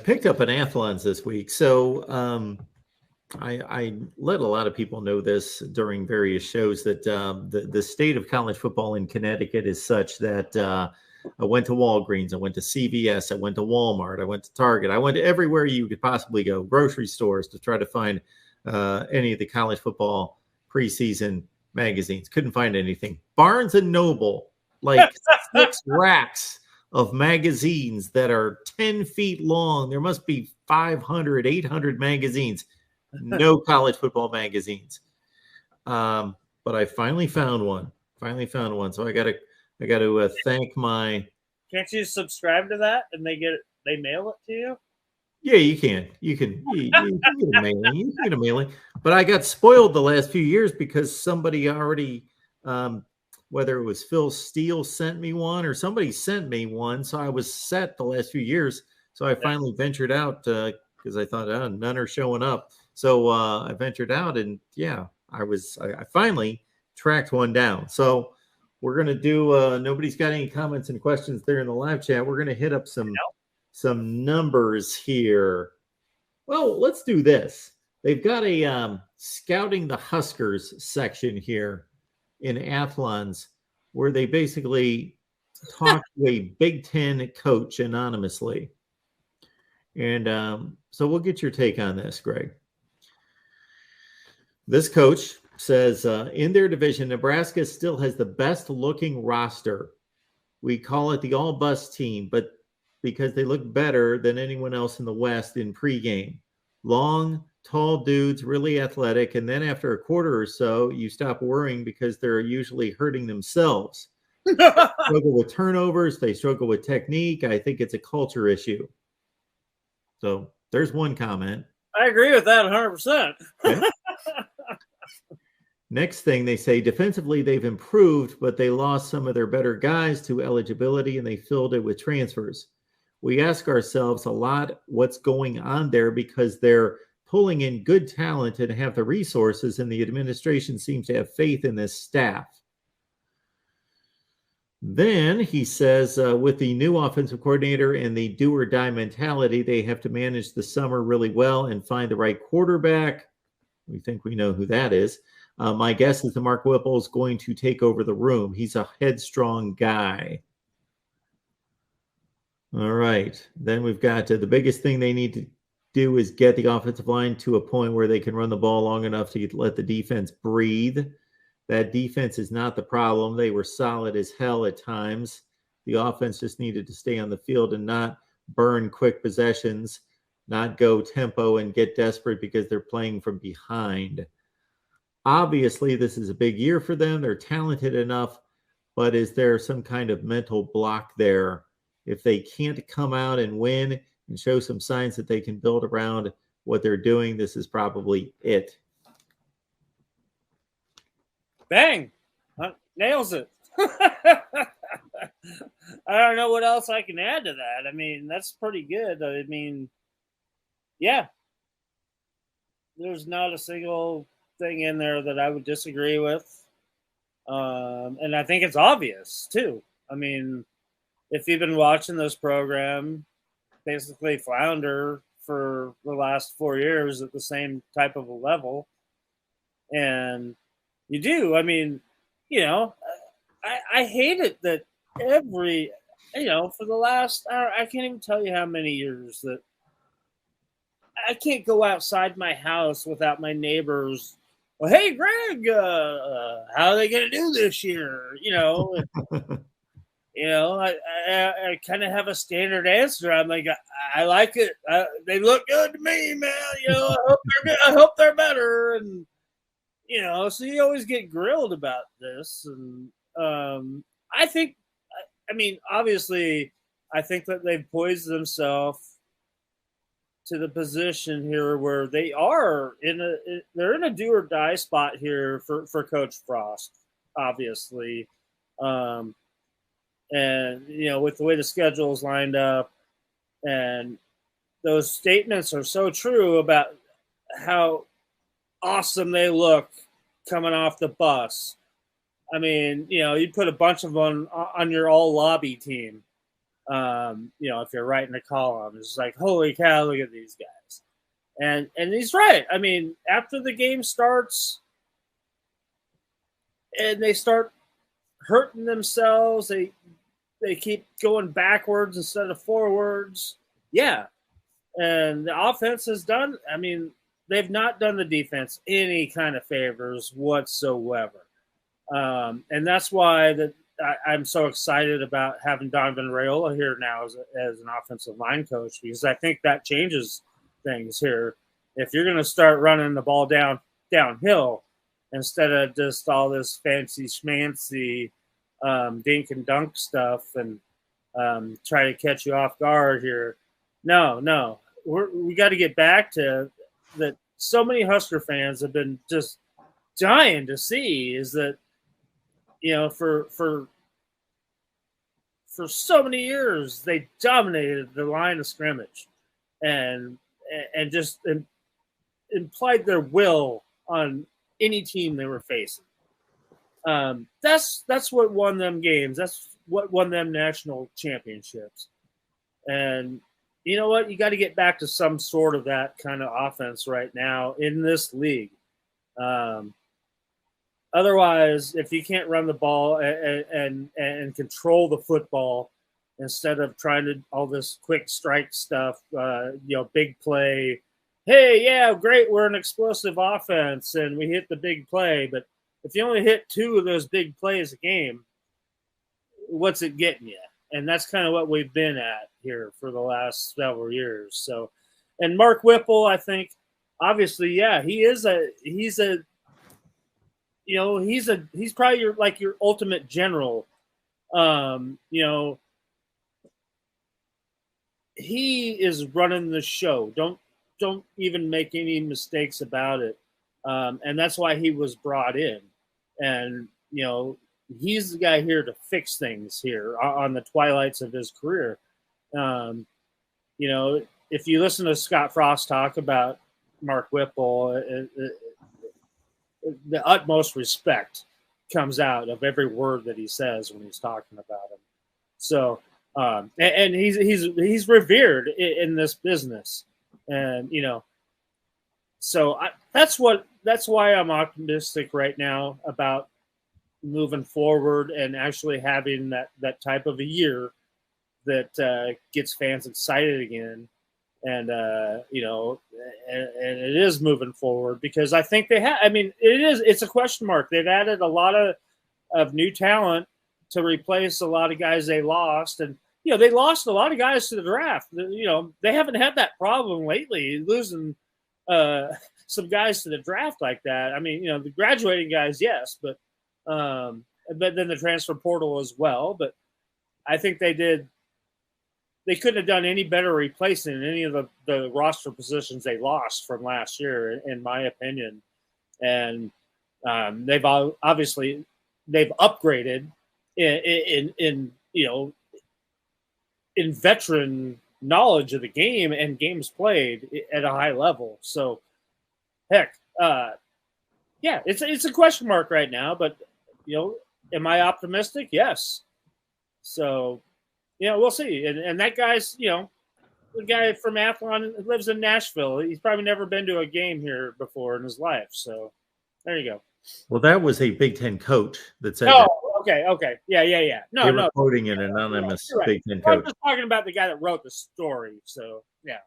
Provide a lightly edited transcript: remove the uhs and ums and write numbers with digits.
picked up an Athlons this week. So I let a lot of people know this during various shows that the state of college football in Connecticut is such that I went to Walgreens, I went to CVS, I went to Walmart, I went to Target, I went to everywhere you could possibly go, grocery stores, to try to find any of the college football preseason magazines. Couldn't find anything. Barnes and Noble, like 6 racks of magazines that are 10 feet long. There must be 500, 800 magazines. No college football magazines. But I finally found one. So I got to thank my. Can't you subscribe to that and they mail it to you? Yeah, you can. You can get a mailing. You can get a mailing. But I got spoiled the last few years because somebody already, whether it was Phil Steele sent me one or somebody sent me one. So I was set the last few years. So I finally ventured out because I thought, none are showing up. So I ventured out and I finally tracked one down. So we're going to do, nobody's got any comments and questions there in the live chat. We're going to hit up some numbers here. Well, let's do this. They've got a Scouting the Huskers section here in Athlons where they basically talk to a Big Ten coach anonymously. And so we'll get your take on this, Greg. This coach says, in their division, Nebraska still has the best looking roster. We call it the all-bus team, but because they look better than anyone else in the West in pregame. Long, tall dudes, really athletic, and then after a quarter or so, you stop worrying because they're usually hurting themselves. Struggle with turnovers. They struggle with technique. I think it's a culture issue. So there's one comment. I agree with that 100%. Okay. Next thing they say, defensively, they've improved, but they lost some of their better guys to eligibility and they filled it with transfers. We ask ourselves a lot what's going on there because they're pulling in good talent and have the resources, and the administration seems to have faith in this staff. Then he says, with the new offensive coordinator and the do or die mentality, they have to manage the summer really well and find the right quarterback. We think we know who that is. My guess is that Mark Whipple is going to take over the room. He's a headstrong guy. All right. Then we've got the biggest thing they need to do is get the offensive line to a point where they can run the ball long enough to let the defense breathe. That defense is not the problem. They were solid as hell at times. The offense just needed to stay on the field and not burn quick possessions, not go tempo and get desperate because they're playing from behind. Obviously, this is a big year for them. They're talented enough, but is there some kind of mental block there? If they can't come out and win and show some signs that they can build around what they're doing, this is probably it. Bang! Nails it. I don't know what else I can add to that. I mean, that's pretty good. I mean, yeah. There's not a single thing in there that I would disagree with. And I think it's obvious, too. I mean, if you've been watching this program basically flounder for the last 4 years at the same type of a level, and you do, I mean, you know, I hate it that every, you know, for the last, I can't even tell you how many years that I can't go outside my house without my neighbors. Well, hey, Greg, how are they going to do this year? You know, you know, I kind of have a standard answer. I'm like, I like it. They look good to me, man. You know, I hope they're better. And, you know, so you always get grilled about this. And I think, I mean, obviously, I think that they've poised themselves to the position here where they are they're in a do or die spot here for Coach Frost, obviously. And, you know, with the way the schedule is lined up, and those statements are so true about how awesome they look coming off the bus. I mean, you know, you put a bunch of them on your all lobby team. If you're writing a column, it's like, holy cow, look at these guys. And he's right. I mean, after the game starts and they start hurting themselves, they keep going backwards instead of forwards. Yeah. And the offense has done, I mean, they've not done the defense any kind of favors whatsoever. And that's why I'm so excited about having Donovan Raiola here now as an offensive line coach, because I think that changes things here. If you're going to start running the ball downhill instead of just all this fancy schmancy dink and dunk stuff and try to catch you off guard here. No, we got to get back to that. So many Husker fans have been just dying to see is that, for so many years they dominated the line of scrimmage and just implied their will on any team they were facing. That's what won them games. That's what won them national championships. And you know what? You got to get back to some sort of that kind of offense right now in this league. Otherwise, if you can't run the ball and control the football instead of trying to all this quick strike stuff, big play. Hey, yeah, great. We're an explosive offense and we hit the big play. But if you only hit 2 of those big plays a game, what's it getting you? And that's kind of what we've been at here for the last several years. So, and Mark Whipple, I think, obviously, yeah, he's probably your ultimate general. He is running the show. Don't even make any mistakes about it. And that's why he was brought in. And, he's the guy here to fix things here on the twilights of his career. If you listen to Scott Frost talk about Mark Whipple, the utmost respect comes out of every word that he says when he's talking about him. So, and he's revered in this business, and so that's why I'm optimistic right now about moving forward and actually having that type of a year that gets fans excited again. And, and it is moving forward because I think it's a question mark. They've added a lot of new talent to replace a lot of guys they lost. And, they lost a lot of guys to the draft. They haven't had that problem lately, losing some guys to the draft like that. I mean, the graduating guys, yes, but then the transfer portal as well. But I think they couldn't have done any better replacing any of the roster positions they lost from last year, in my opinion. And they've obviously upgraded in veteran knowledge of the game and games played at a high level. So, heck, it's a question mark right now. But am I optimistic? Yes. So. We'll see. And that guy's, the guy from Athlon lives in Nashville. He's probably never been to a game here before in his life. So there you go. Well, that was a Big Ten coach that said that. Okay. Yeah. No, they were quoting an anonymous Big Ten coach. I'm just talking about the guy that wrote the story. So, yeah.